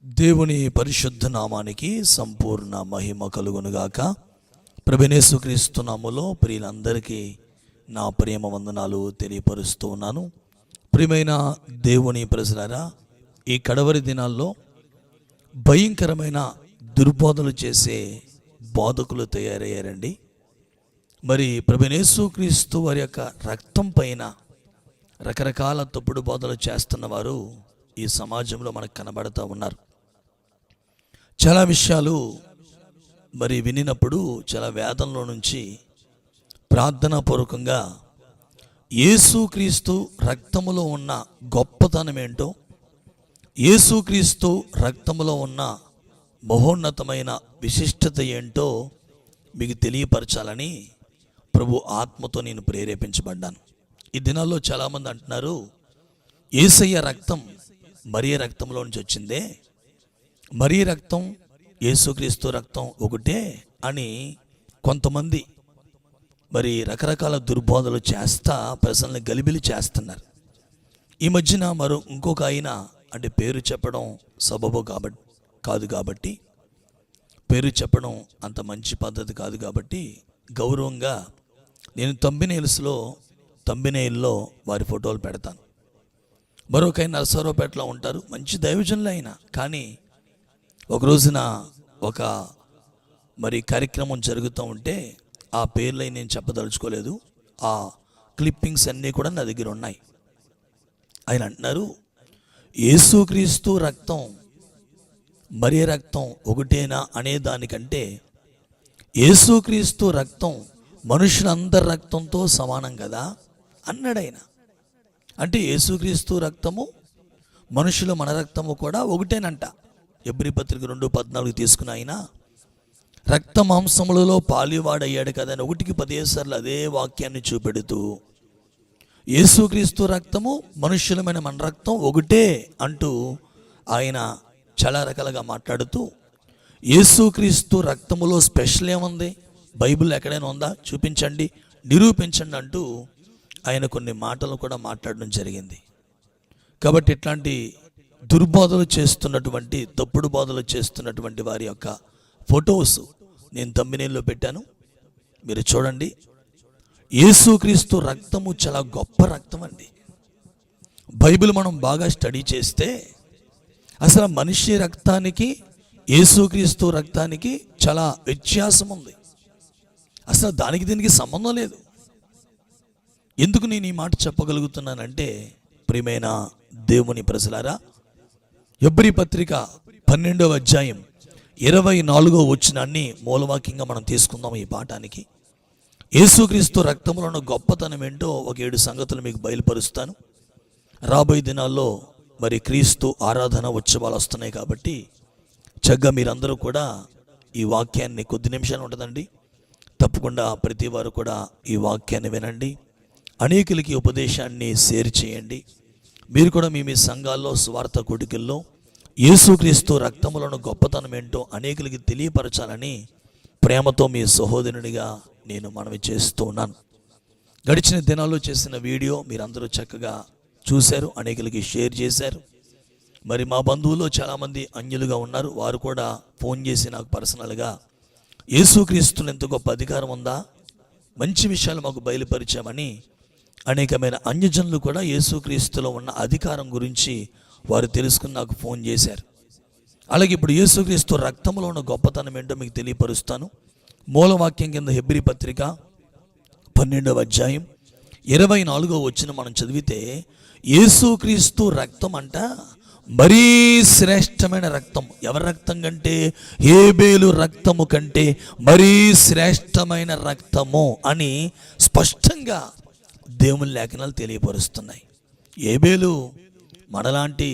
దేవుని పరిశుద్ధ నామానికి సంపూర్ణ మహిమ కలుగునుగాక. ప్రభువైన యేసుక్రీస్తు నామములో ప్రియులందరికీ నా ప్రేమ వందనాలు తెలియపరుస్తూ ఉన్నాను. ప్రియమైన దేవుని ప్రజలారా, ఈ కడవరి దినాల్లో భయంకరమైన దుర్బోధలు చేసే బోధకులు తయారయ్యారండి. మరి ప్రభువైన యేసుక్రీస్తు వారి యొక్క రక్తం పైన రకరకాల తప్పుడు బోధలు చేస్తున్నవారు ఈ సమాజంలో మనకు కనబడుతూ ఉన్నారు. చాలా విషయాలు మరి వినినప్పుడు చాలా వేదనలో నుంచి ప్రార్థనాపూర్వకంగా యేసుక్రీస్తు రక్తములో ఉన్న గొప్పతనం ఏంటో, యేసుక్రీస్తు రక్తములో ఉన్న మహోన్నతమైన విశిష్టత ఏంటో మీకు తెలియపరచాలని ప్రభు ఆత్మతో నేను ప్రేరేపించబడ్డాను. ఈ దినాల్లో చాలామంది అంటున్నారు, యేసయ్య రక్తం మరియ రక్తంలో నుంచి వచ్చిందే, మరియ రక్తం యేసుక్రీస్తు రక్తం ఒకటే అని కొంతమంది మరి రకరకాల దుర్బోధలు చేస్తా ప్రజల్ని గలిబిలి చేస్తున్నారు. ఈ మధ్యన ఇంకొక ఆయన, అంటే పేరు చెప్పడం సబబు కాదు కాబట్టి, పేరు చెప్పడం అంత మంచి పద్ధతి కాదు కాబట్టి గౌరవంగా నేను తంబినేల్లో వారి ఫోటోలు పెడతాను. మరొక ఆయన నరసరావుపేటలో ఉంటారు, మంచి దైవజనులు అయినా, కానీ ఒక రోజున ఒక కార్యక్రమం జరుగుతూ ఉంటే ఆ పేర్లు నేను చెప్పదలుచుకోలేదు. ఆ క్లిప్పింగ్స్ అన్నీ కూడా నా దగ్గర ఉన్నాయి. ఆయన అంటున్నారు, యేసుక్రీస్తు రక్తం మరియ రక్తం ఒకటేనా అనే దానికంటే యేసుక్రీస్తు రక్తం మనుషులందరి రక్తంతో సమానం కదా అన్నాడు ఆయన. అంటే యేసుక్రీస్తు రక్తము మనుషులు మన రక్తము కూడా ఒకటేనంట. ఎబ్రీ పత్రిక 2:14 తీసుకున్న ఆయన రక్త మాంసములలో పాలివాడయ్యాడు కదా అని 1-10 సార్లు అదే వాక్యాన్ని చూపెడుతూ యేసుక్రీస్తు రక్తము మనుషులమైన మన రక్తం ఒకటే అంటూ ఆయన చాలా రకాలుగా మాట్లాడుతూ, యేసుక్రీస్తు రక్తములో స్పెషల్ ఏముంది, బైబిల్ ఎక్కడైనా ఉందా చూపించండి, నిరూపించండి అంటూ ఆయన కొన్ని మాటలు కూడా మాట్లాడడం జరిగింది. కాబట్టి ఇట్లాంటి దుర్బోధలు చేస్తున్నటువంటి, తప్పుడు బోధలు చేస్తున్నటువంటి వారి యొక్క ఫొటోస్ నేను తంబినేల్లో పెట్టాను, మీరు చూడండి. యేసుక్రీస్తు రక్తము చాలా గొప్ప రక్తం అండి. బైబిల్ మనం బాగా స్టడీ చేస్తే అసలు మనిషి రక్తానికి యేసుక్రీస్తు రక్తానికి చాలా వ్యత్యాసం ఉంది. అసలు దానికి దీనికి సంబంధం లేదు. ఎందుకు నేను ఈ మాట చెప్పగలుగుతున్నానంటే, ప్రియమైన దేవుని ప్రజలారా, ఎబ్రీ పత్రిక 12వ అధ్యాయం 24వ వచనాన్ని మూలవాక్యంగా మనం తీసుకుందాం. ఈ పాఠానికి యేసుక్రీస్తు రక్తంలో ఉన్న గొప్పతనం ఏంటో ఒక 7 సంగతులు మీకు బయలుపరుస్తాను. రాబోయే దినాల్లో క్రీస్తు ఆరాధన ఉత్సవాలు వస్తున్నాయి కాబట్టి చక్కగా మీరందరూ కూడా ఈ వాక్యాన్ని, కొద్ది నిమిషాలు ఉంటుందండి, తప్పకుండా ప్రతి వారు కూడా ఈ వాక్యాన్ని వినండి, అనేకులకి ఉపదేశాన్ని షేర్ చేయండి. మీరు కూడా మీ సంఘాల్లో, స్వార్థ కూడికల్లో యేసుక్రీస్తు రక్తములను గొప్పతనం ఏంటో అనేకులకి తెలియపరచాలని ప్రేమతో మీ సహోదరునిగా నేను మనవి చేస్తూ ఉన్నాను. గడిచిన దినాల్లో చేసిన వీడియో మీరందరూ చక్కగా చూశారు, అనేకులకి షేర్ చేశారు. మా బంధువుల్లో చాలామంది అన్యులుగా ఉన్నారు, వారు కూడా ఫోన్ చేసి నాకు పర్సనల్గా యేసుక్రీస్తుని ఎంత గొప్ప అధికారం ఉందా, మంచి విషయాలు మాకు బయలుపరిచామని అనేకమైన అన్యజనులు కూడా యేసుక్రీస్తులో ఉన్న అధికారం గురించి వారు తెలుసుకుని నాకు ఫోన్ చేశారు. అలాగే ఇప్పుడు యేసుక్రీస్తు రక్తంలో ఉన్న గొప్పతనం ఏంటో మీకు తెలియపరుస్తాను. మూలవాక్యం కింద ఎబ్రీ పత్రిక 12వ అధ్యాయం 24వ వచనం మనం చదివితే, యేసుక్రీస్తు రక్తం అంట మరీ శ్రేష్టమైన రక్తం. ఎవరి రక్తం కంటే? హేబేలు రక్తము కంటే మరీ శ్రేష్టమైన రక్తము అని స్పష్టంగా దేవుని లేఖనాలు తెలియపరుస్తున్నాయి. హేబేలు మనలాంటి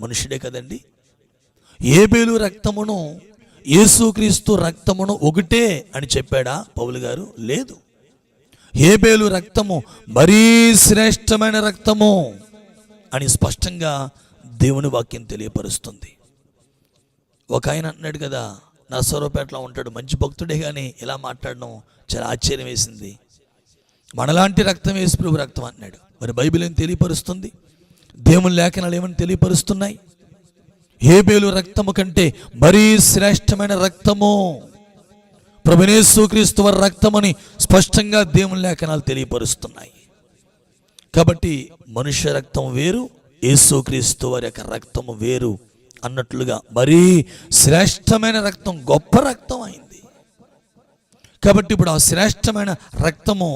మనుషుడే కదండి. హేబేలు రక్తమును యేసుక్రీస్తు రక్తమును ఒకటే అని చెప్పాడా పౌలు గారు? లేదు. హేబేలు రక్తము మరీ శ్రేష్టమైన రక్తము అని స్పష్టంగా దేవుని వాక్యం తెలియపరుస్తుంది. ఒక ఆయన అంటున్నాడు కదా, నరసరావుపేటలో ఉంటాడు, మంచి భక్తుడే, కానీ ఇలా మాట్లాడడం చాలా ఆశ్చర్యం వేసింది. మనలాంటి రక్తం యేసు ప్రభు రక్తం అన్నాడు. బైబిల్ ఏం తెలియపరుస్తుంది? దేవుని లేఖనాలు ఏమని తెలియపరుస్తున్నాయి? హేబేలు రక్తము కంటే మరీ శ్రేష్టమైన రక్తము ప్రభువైన యేసుక్రీస్తు వారి రక్తమని స్పష్టంగా దేవుని లేఖనాలు తెలియపరుస్తున్నాయి. కాబట్టి మనుష్య రక్తం వేరు, యేసుక్రీస్తు వారి యొక్క రక్తము వేరు అన్నట్లుగా మరీ శ్రేష్టమైన రక్తం గొప్ప రక్తం అయింది. కాబట్టి ఇప్పుడు ఆ శ్రేష్టమైన రక్తము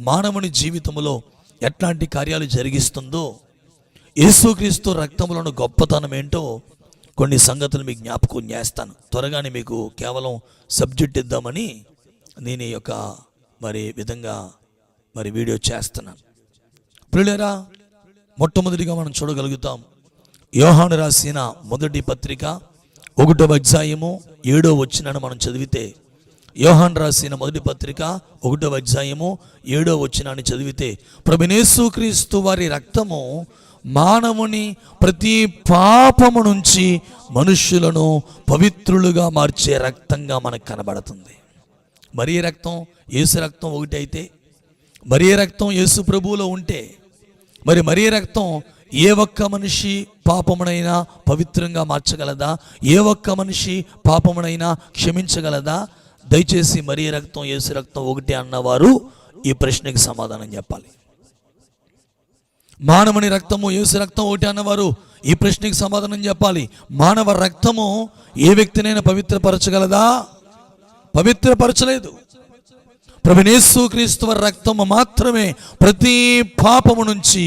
మానవుని జీవితంలో ఎట్లాంటి కార్యాలు జరిగిస్తుందో, యేసుక్రీస్తు రక్తములను గొప్పతనం ఏంటో కొన్ని సంగతులు మీకు జ్ఞాపకం చేస్తాను. త్వరగానే మీకు కేవలం సబ్జెక్ట్ ఇద్దామని నేను ఈ యొక్క విధంగా వీడియో చేస్తున్నాను. ప్రియులారా, మొట్టమొదటిగా మనం చూడగలుగుతాం యోహాను రాసిన మొదటి పత్రిక 1వ అధ్యాయము 7వ వచనాన్ని మనం చదివితే, యోహాను రాసిన మొదటి పత్రిక 1వ అధ్యాయము 7వ వచనాన్ని చదివితే, ప్రభువైన యేసుక్రీస్తు వారి రక్తము మానవుని ప్రతి పాపము నుంచి మనుష్యులను పవిత్రులుగా మార్చే రక్తంగా మనకు కనబడుతుంది. మరి రక్తం యేసు రక్తం ఒకటి అయితే, మరి రక్తం యేసు ప్రభువులో ఉంటే, మరి రక్తం ఏ ఒక్క మనిషి పాపమునైనా పవిత్రంగా మార్చగలదా? ఏ ఒక్క మనిషి పాపమునైనా క్షమించగలదా? దయచేసి మరి రక్తం యేసు రక్తం ఒకటి అన్నవారు ఈ ప్రశ్నకి సమాధానం చెప్పాలి. మానవుని రక్తము యేసు రక్తం ఒకటి అన్నవారు ఈ ప్రశ్నకి సమాధానం చెప్పాలి. మానవ రక్తము ఏ వ్యక్తినైనా పవిత్రపరచగలదా? పవిత్రపరచలేదు. ప్రభువైన యేసుక్రీస్తు వారి రక్తము మాత్రమే ప్రతి పాపము నుంచి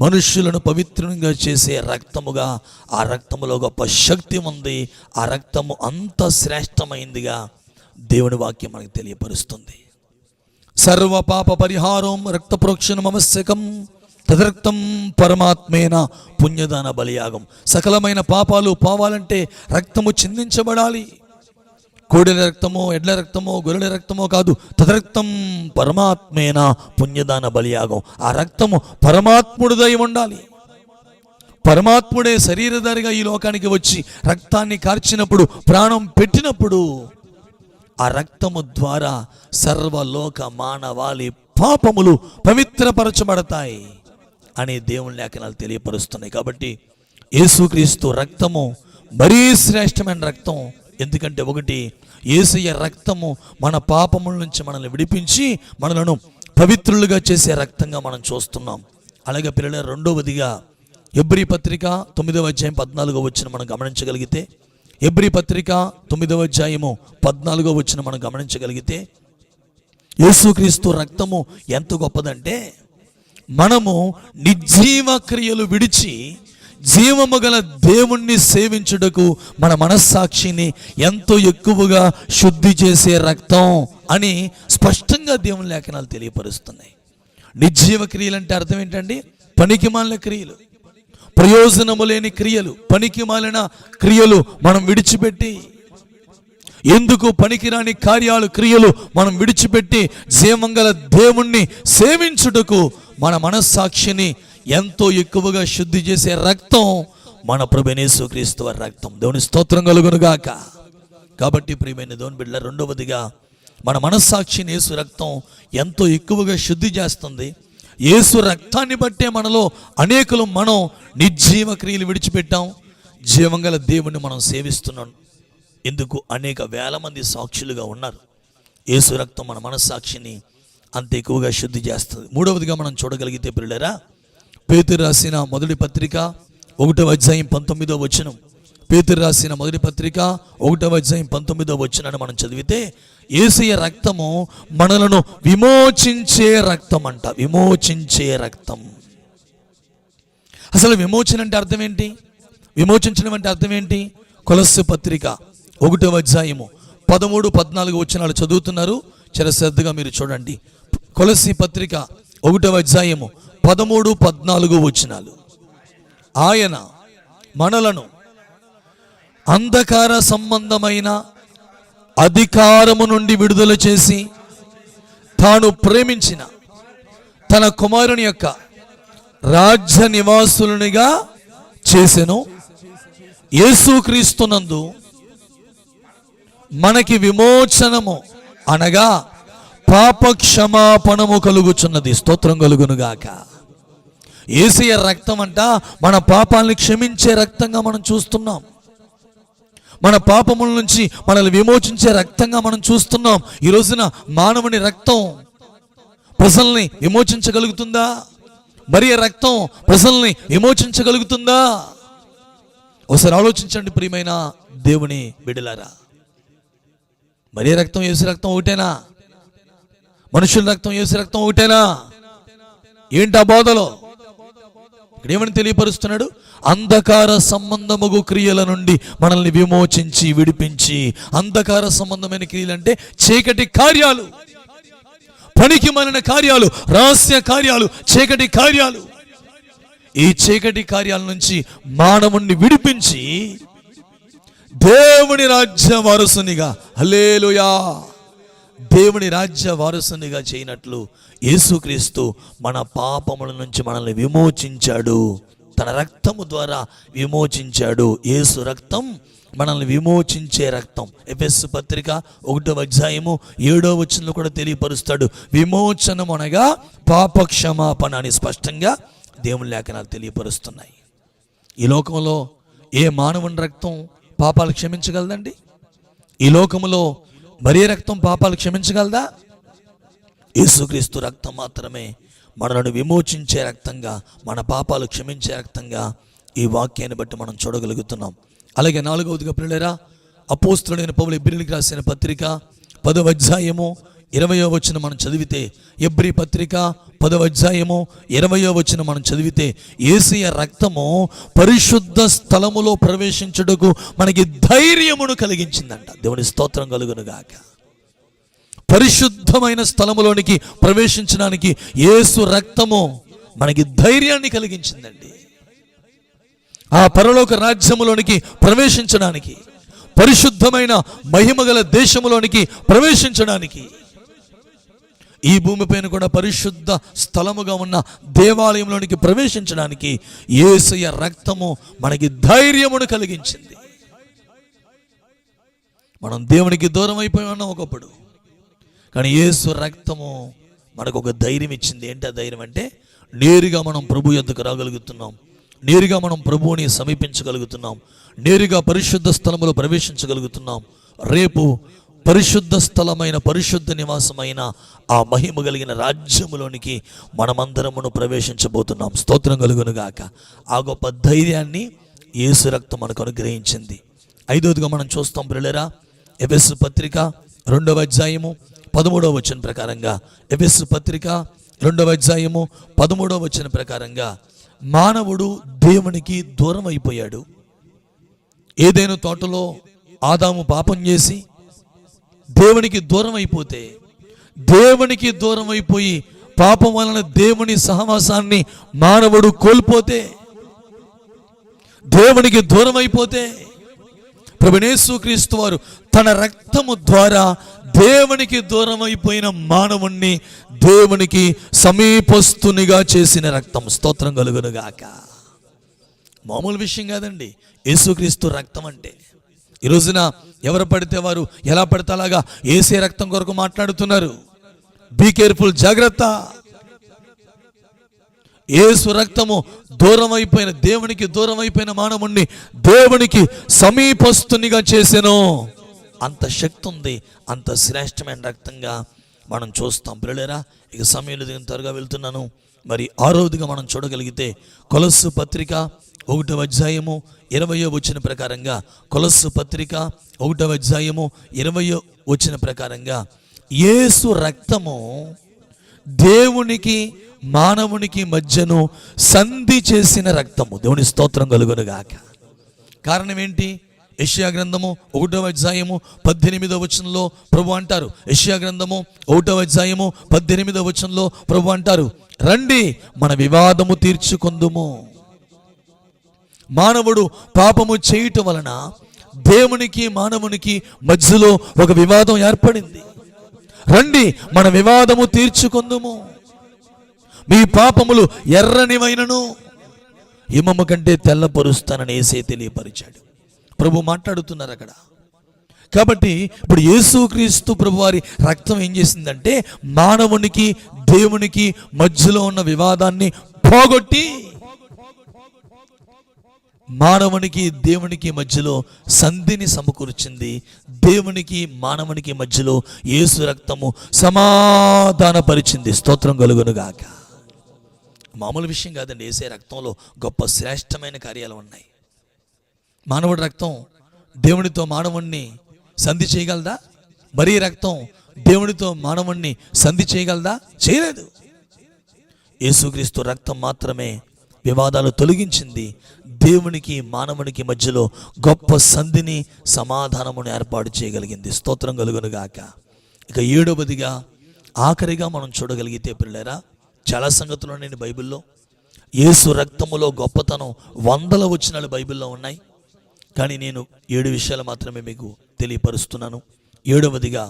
మనుష్యులను పవిత్రంగా చేసే రక్తముగా, ఆ రక్తములో గొప్ప శక్తి ఉంది. ఆ రక్తము అంత శ్రేష్టమైందిగా దేవుని వాక్యం మనకు తెలియపరుస్తుంది. సర్వ పాప పరిహారం రక్త ప్రోక్షణం ఆవశ్యకం, తదరక్తం పరమాత్మేన పుణ్యదాన బలియాగం. సకలమైన పాపాలు పోవాలంటే రక్తము చిందించబడాలి. కోడెల రక్తమో, ఎడ్ల రక్తమో, గొర్రెల రక్తమో కాదు, తదరక్తం పరమాత్మేన పుణ్యదాన బలియాగం. ఆ రక్తము పరమాత్ముడిదై ఉండాలి. పరమాత్ముడే శరీరధారిగా ఈ లోకానికి వచ్చి రక్తాన్ని కార్చినప్పుడు, ప్రాణం పెట్టినప్పుడు ఆ రక్తము ద్వారా సర్వలోక మానవాళి పాపములు పవిత్రపరచబడతాయి అని దేవుని లేఖనాలు తెలియపరుస్తున్నాయి. కాబట్టి యేసుక్రీస్తు రక్తము మరీ శ్రేష్టమైన రక్తం. ఎందుకంటే ఒకటి, యేసయ్య రక్తము మన పాపముల నుంచి మనల్ని విడిపించి మనలను పవిత్రులుగా చేసే రక్తంగా మనం చూస్తున్నాం. అలాగే పిల్లల రెండవదిగా హెబ్రీ పత్రిక 9వ అధ్యాయం 14వ వచనం మనం గమనించగలిగితే, హెబ్రీ పత్రిక 9వ అధ్యాయము 14వ వచనం మనం గమనించగలిగితే, యేసుక్రీస్తు రక్తము ఎంత గొప్పదంటే, మనము నిర్జీవ క్రియలు విడిచి జీవము గల దేవుణ్ణి సేవించుటకు మన మనస్సాక్షిని ఎంతో ఎక్కువగా శుద్ధి చేసే రక్తం అని స్పష్టంగా దేవుని లేఖనాలు తెలియపరుస్తున్నాయి. నిర్జీవ క్రియలు అంటే అర్థం ఏంటండి? పనికిమాలిన క్రియలు, ప్రయోజనము లేని క్రియలు, పనికిమాలిన క్రియలు మనం విడిచిపెట్టి, ఎందుకు పనికిరాని కార్యాలు క్రియలు మనం విడిచిపెట్టి జీవంగల దేవుణ్ణి సేవించుటకు మన మనస్సాక్షిని ఎంతో ఎక్కువగా శుద్ధి చేసే రక్తం మన ప్రభువైన యేసుక్రీస్తు వారి రక్తం. దేవుని స్తోత్రం కలుగును గాక. కాబట్టి ప్రియమైన దేవుని బిడ్డల, రెండవదిగా మన మనస్సాక్షిని యేసు రక్తం ఎంతో ఎక్కువగా శుద్ధి చేస్తుంది. యేసు రక్తాన్ని బట్టే మనలో అనేకులు మనం నిర్జీవ క్రియలు విడిచిపెట్టాం, జీవంగల దేవుణ్ణి మనం సేవిస్తున్నాం. ఎందుకు? అనేక వేల మంది సాక్షులుగా ఉన్నారు. యేసు రక్తం మన మనస్సాక్షిని అంత ఎక్కువగా శుద్ధి చేస్తుంది. మూడవదిగా మనం చూడగలిగితే పిల్లరా, పేతురు రాసిన మొదటి పత్రిక 1వ అధ్యాయం 19వ వచనం, పేతురు రాసిన మొదటి పత్రిక 1వ అధ్యాయం 19వ వచనాన్ని మనం చదివితే, యేసయ్య రక్తము మనలను విమోచించే రక్తం అంట. విమోచించే రక్తం. అసలు విమోచన అంటే అర్థం ఏంటి? విమోచించడం అంటే అర్థం ఏంటి? కొలస్సీ పత్రిక 1వ అధ్యాయము 13-14 వచనాలు చదువుతున్నారు, చాలా శ్రద్ధగా మీరు చూడండి. కొలస్సీ పత్రిక 1వ అధ్యాయము 13-14 వచనాలు. ఆయన మనలను అంధకార సంబంధమైన అధికారము నుండి విడుదల చేసి తాను ప్రేమించిన తన కుమారుని యొక్క రాజ్య నివాసులనిగా చేసెను. యేసుక్రీస్తునందు మనకి విమోచనము అనగా పాప క్షమాపణము కలుగుచున్నది. స్తోత్రం కలుగునుగాక. యేసయ్య రక్తం అంట మన పాపాలని క్షమించే రక్తంగా మనం చూస్తున్నాం. మన పాపముల నుంచి మనల్ని విమోచించే రక్తంగా మనం చూస్తున్నాం. ఈ రోజున మానవుని రక్తం ప్రజల్ని విమోచించగలుగుతుందా? మరియ రక్తం ప్రజల్ని విమోచించగలుగుతుందా? ఒకసారి ఆలోచించండి ప్రియమైన దేవుని బిడ్డలారా. మరియ రక్తం యేసు రక్తం ఒకటేనా? మనుషుల రక్తం యేసు రక్తం ఒకటేనా? ఏంటా బోధలో? ఇక్కడ ఏమని తెలియపరుస్తున్నాడు? అంధకార సంబంధముగు క్రియల నుండి మనల్ని విమోచించి విడిపించి. అంధకార సంబంధమైన క్రియలు అంటే చీకటి కార్యాలు, పనికి మాలిన కార్యాలు, రహస్య కార్యాలు, చీకటి కార్యాలు. ఈ చీకటి కార్యాల నుంచి మానవుణ్ణి విడిపించి దేవుని రాజ్య వారసునిగా, హల్లెలూయా, దేవుని రాజ్య వారసునిగా చేయనట్లు యేసుక్రీస్తు మన పాపముల నుంచి మనల్ని విమోచించాడు. తన రక్తము ద్వారా విమోచించాడు. యేసు రక్తం మనల్ని విమోచించే రక్తం. ఎఫెసు పత్రిక 1వ అధ్యాయము 7వ వచనంలో కూడా తెలియపరుస్తాడు. విమోచనం అనగా పాప క్షమాపణ అని స్పష్టంగా దేవుని లేఖనాలు తెలియపరుస్తున్నాయి. ఈ లోకంలో ఏ మానవుని రక్తం పాపాలు క్షమించగలదండి? ఈ లోకంలో మరే రక్తం పాపాలు క్షమించగలదా? యేసుక్రీస్తు రక్తం మాత్రమే మనలను విమోచించే రక్తంగా, మన పాపాలు క్షమించే రక్తంగా ఈ వాక్యాన్ని బట్టి మనం చూడగలుగుతున్నాం. అలాగే 4వదిగా ప్రియులారా, అపోస్తలుడైన పౌలు ఎబ్రీయులకు రాసిన పత్రిక 10వ అధ్యాయము 20వ వచనం మనం చదివితే, ఎబ్రీ పత్రిక 10వ అధ్యాయము 20వ వచనం మనం చదివితే, యేసయ్య రక్తము పరిశుద్ధ స్థలములో ప్రవేశించుటకు మనకి ధైర్యమును కలిగించిందంట. దేవుని స్తోత్రం కలుగును గాక. పరిశుద్ధమైన స్థలములోనికి ప్రవేశించడానికి యేసు రక్తము మనకి ధైర్యాన్ని కలిగించిందండి. ఆ పరలోక రాజ్యములోనికి ప్రవేశించడానికి, పరిశుద్ధమైన మహిమగల దేశములోనికి ప్రవేశించడానికి, ఈ భూమిపైన కూడా పరిశుద్ధ స్థలముగా ఉన్న దేవాలయంలోనికి ప్రవేశించడానికి యేసయ్య రక్తము మనకి ధైర్యమును కలిగించింది. మనం దేవునికి దూరం అయిపోయి ఉన్నాం ఒకప్పుడు, కానీ యేసు రక్తము మనకు ఒక ధైర్యం ఇచ్చింది. ఏంటి ఆ ధైర్యం అంటే, నేరుగా మనం ప్రభు యొద్దకు రాగలుగుతున్నాం, నేరుగా మనం ప్రభువుని సమీపించగలుగుతున్నాం, నేరుగా పరిశుద్ధ స్థలములో ప్రవేశించగలుగుతున్నాం. రేపు పరిశుద్ధ స్థలమైన, పరిశుద్ధ నివాసమైన ఆ మహిమ కలిగిన రాజ్యములోనికి మనమందరమును ప్రవేశించబోతున్నాం. స్తోత్రం కలుగును గాక. ఆ గొప్ప ధైర్యాన్ని యేసు రక్తం మనకు అనుగ్రహించింది. 5వదిగా మనం చూస్తాం ప్రియులారా, ఎఫెసు పత్రిక 2వ అధ్యాయము 13వ వచనం ప్రకారంగా, ఎఫెసు పత్రిక 2వ అధ్యాయము 13వ వచనం ప్రకారంగా, మానవుడు దేవునికి దూరం అయిపోయాడు. ఏదైనా తోటలో ఆదాము పాపం చేసి దేవునికి దూరం అయిపోతే, దేవునికి దూరం అయిపోయి పాపం వలన దేవుని సహవాసాన్ని మానవుడు కోల్పోతే, దేవునికి దూరం అయిపోతే, ప్రభువైన యేసుక్రీస్తు వారు తన రక్తము ద్వారా దేవునికి దూరం అయిపోయిన మానవుణ్ణి దేవునికి సమీపస్తునిగా చేసిన రక్తం. స్తోత్రం కలుగును గాక. మామూలు విషయం కాదండి యేసుక్రీస్తు రక్తం అంటే. ఈ రోజున ఎవరు పడితే వారు ఎలా పడితే అలాగా యేసే రక్తం కొరకు మాట్లాడుతున్నారు. బీ కేర్ఫుల్, జాగ్రత్త. యేసు రక్తము దూరం అయిపోయిన, దేవునికి దూరం అయిపోయిన మానవుణ్ణి దేవునికి సమీపస్తునిగా చేసెను. అంత శక్తి ఉంది, అంత శ్రేష్టమైన రక్తంగా మనం చూస్తాం. పిల్లలేరా, ఇక సమయంలో దిగిన త్వరగా వెళ్తున్నాను. మరి 6వదిగా మనం చూడగలిగితే, కొలస్సు పత్రిక 1వ అధ్యాయము 20వ వచనం ప్రకారంగా, కొలస్సు పత్రిక 1వ అధ్యాయము 20వ వచనం ప్రకారంగా, యేసు రక్తము దేవునికి మానవునికి మధ్యను సంధి చేసిన రక్తము. దేవుని స్తోత్రం కలుగును గాక. కారణం ఏంటి? యెషయా గ్రంథము 1వ అధ్యాయము 18వ వచనంలో ప్రభు అంటారు, యెషయా గ్రంథము 1వ అధ్యాయము 18వ వచనంలో ప్రభు అంటారు, రండి మన వివాదము తీర్చుకొందుము. మానవుడు పాపము చేయటం వలన దేవునికి మానవునికి మధ్యలో ఒక వివాదం ఏర్పడింది. రండి మన వివాదము తీర్చుకొందుము. మీ పాపములు ఎర్రనివైనను హిమము కంటే తెల్లపరుస్తానని యేసే తెలియపరిచాడు. ప్రభు మాట్లాడుతున్నారు అక్కడ. కాబట్టి ఇప్పుడు యేసుక్రీస్తు ప్రభు వారి రక్తం ఏం చేసిందంటే, మానవునికి దేవునికి మధ్యలో ఉన్న వివాదాన్ని పోగొట్టి మానవునికి దేవునికి మధ్యలో సంధిని సమకూర్చింది. దేవునికి మానవునికి మధ్యలో యేసు రక్తము సమాధానపరిచింది. స్తోత్రం కలుగునుగాక. మామూలు విషయం కాదండి. యేసే రక్తంలో గొప్ప శ్రేష్టమైన కార్యాలు ఉన్నాయి. మానవుడి రక్తం దేవునితో మానవుణ్ణి సంధి చేయగలదా? మరీ రక్తం దేవునితో మానవుణ్ణి సంధి చేయగలదా? చేయలేదు. యేసుక్రీస్తు రక్తం మాత్రమే వివాదాలు తొలగించింది. దేవునికి మానవునికి మధ్యలో గొప్ప సంధిని సమాధానమును ఏర్పాటు చేయగలిగింది. స్తోత్రం కలుగునుగాక. ఇక 7వదిగా ఆఖరిగా మనం చూడగలిగితే పిల్లరా, చాలా సంగతులు ఉన్నాయి బైబిల్లో. యేసు రక్తములో గొప్పతనం 100 వచనాలు బైబిల్లో ఉన్నాయి. కానీ నేను 7 విషయాలు మాత్రమే మీకు తెలియపరుస్తున్నాను. 7వదిగా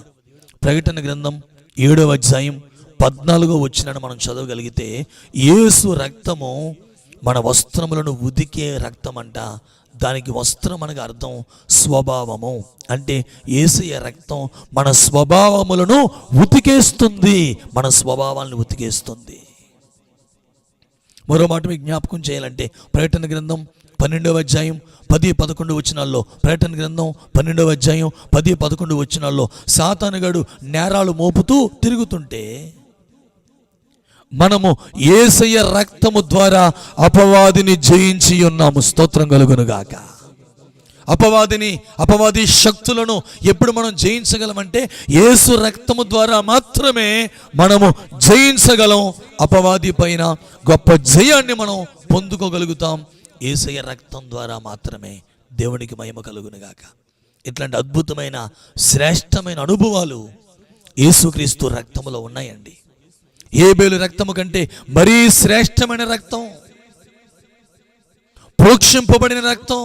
ప్రకటన గ్రంథం 7వ అధ్యాయం 14వ వచనాన్ని మనం చదవగలిగితే, యేసు రక్తము మన వస్త్రములను ఉతికే రక్తం అంట. దానికి వస్త్రం అనగా అర్థం స్వభావము. అంటే యేసయ్య రక్తం మన స్వభావములను ఉతికేస్తుంది, మన స్వభావాలను ఉతికేస్తుంది. మరో మాట మీకు జ్ఞాపకం చేయాలంటే, ప్రకటన గ్రంథం 12వ అధ్యాయం 10-11 వచనాల్లో, ప్రకటన గ్రంథం 12వ అధ్యాయం 10-11 వచనాల్లో సాతానుగాడు నేరాలు మోపుతూ తిరుగుతుంటే, మనము యేసయ్య రక్తము ద్వారా అపవాదిని జయించి ఉన్నాము. స్తోత్రం కలుగునుగాక. అపవాది శక్తులను ఎప్పుడు మనం జయించగలమంటే యేసు రక్తము ద్వారా మాత్రమే మనము జయించగలం. అపవాది పైన గొప్ప జయాన్ని మనం పొందుకోగలుగుతాం. యేసయ్య రక్తం ద్వారా మాత్రమే. దేవునికి మహిమ కలుగునుగాక. ఇట్లాంటి అద్భుతమైన శ్రేష్టమైన అనుభవాలు యేసుక్రీస్తు రక్తములో ఉన్నాయండి. హేబేలు రక్తము కంటే మరీ శ్రేష్టమైన రక్తం, ప్రోక్షింపబడిన రక్తం.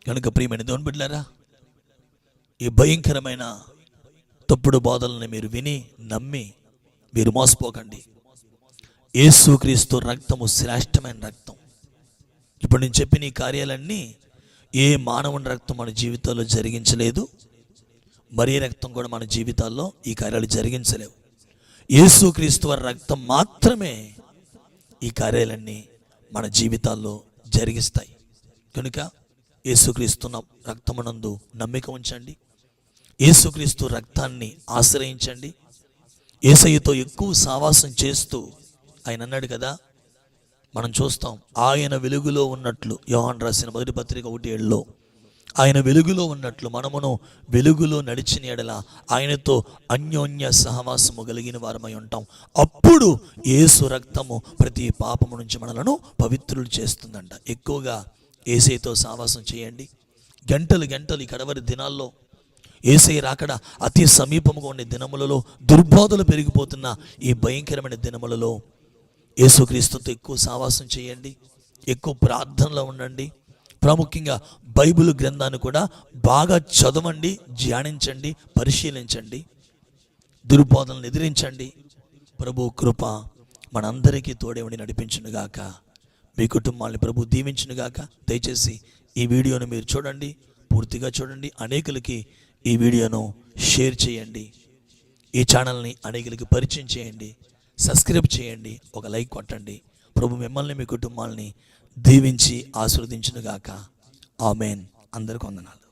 కనుక ప్రియమైన దేవుని బిడ్డలారా, ఈ భయంకరమైన తప్పుడు బోధలను మీరు విని నమ్మి మీరు మోసపోకండి. యేసుక్రీస్తు రక్తము శ్రేష్టమైన రక్తం. ఇప్పుడు నేను చెప్పిన ఈ కార్యాలన్నీ ఏ మానవుని రక్తం మన జీవితాల్లో జరిగించలేదు. మరీ రక్తం కూడా మన జీవితాల్లో ఈ కార్యాలు జరిగించలేవు. యేసుక్రీస్తు వారి రక్తం మాత్రమే ఈ కార్యాలన్నీ మన జీవితాల్లో జరిగిస్తాయి. కనుక యేసుక్రీస్తు రక్తమునందు నమ్మిక ఉంచండి. యేసుక్రీస్తు రక్తాన్ని ఆశ్రయించండి. యేసయ్యతో ఎక్కువ సావాసం చేస్తూ, ఆయన అన్నాడు కదా, మనం చూస్తాం, ఆయన వెలుగులో ఉన్నట్లు యోహాను రాసిన 1వ పత్రిక 1:7లో, ఆయన వెలుగులో ఉన్నట్లు మనమును వెలుగులో నడిచిన ఎడల ఆయనతో అన్యోన్య సహవాసము కలిగిన వారమై ఉంటాం. అప్పుడు యేసు రక్తము ప్రతి పాపము నుంచి మనలను పవిత్రులు చేస్తుందంట. ఎక్కువగా యేసయ్యతో సహవాసం చేయండి. గంటలు ఈ కడవరి దినాల్లో, యేసయ్య రాకడ అతి సమీపముగా ఉండే దినములలో, దుర్బోధలు పెరిగిపోతున్న ఈ భయంకరమైన దినములలో యేసుక్రీస్తుతో ఎక్కువ సహవాసం చేయండి. ఎక్కువ ప్రార్థనలో ఉండండి. ప్రాముఖ్యంగా బైబిల్ గ్రంథాన్ని కూడా బాగా చదవండి, ధ్యానించండి, పరిశీలించండి, దుర్బోధనలు ఎదిరించండి. ప్రభు కృప మనందరికీ తోడేవండి నడిపించునుగాక. మీ కుటుంబాన్ని ప్రభు దీవించునుగాక. దయచేసి ఈ వీడియోను మీరు చూడండి, పూర్తిగా చూడండి. అనేకులకి ఈ వీడియోను షేర్ చేయండి. ఈ ఛానల్ని అనేకులకి పరిచయం చేయండి. సబ్స్క్రైబ్ చేయండి. ఒక లైక్ కొట్టండి. ప్రభు మిమ్మల్ని, మీ కుటుంబాలని దీవించి ఆశీర్వదించునుగాక. ఆమేన్. అందరికీ వందనాలు.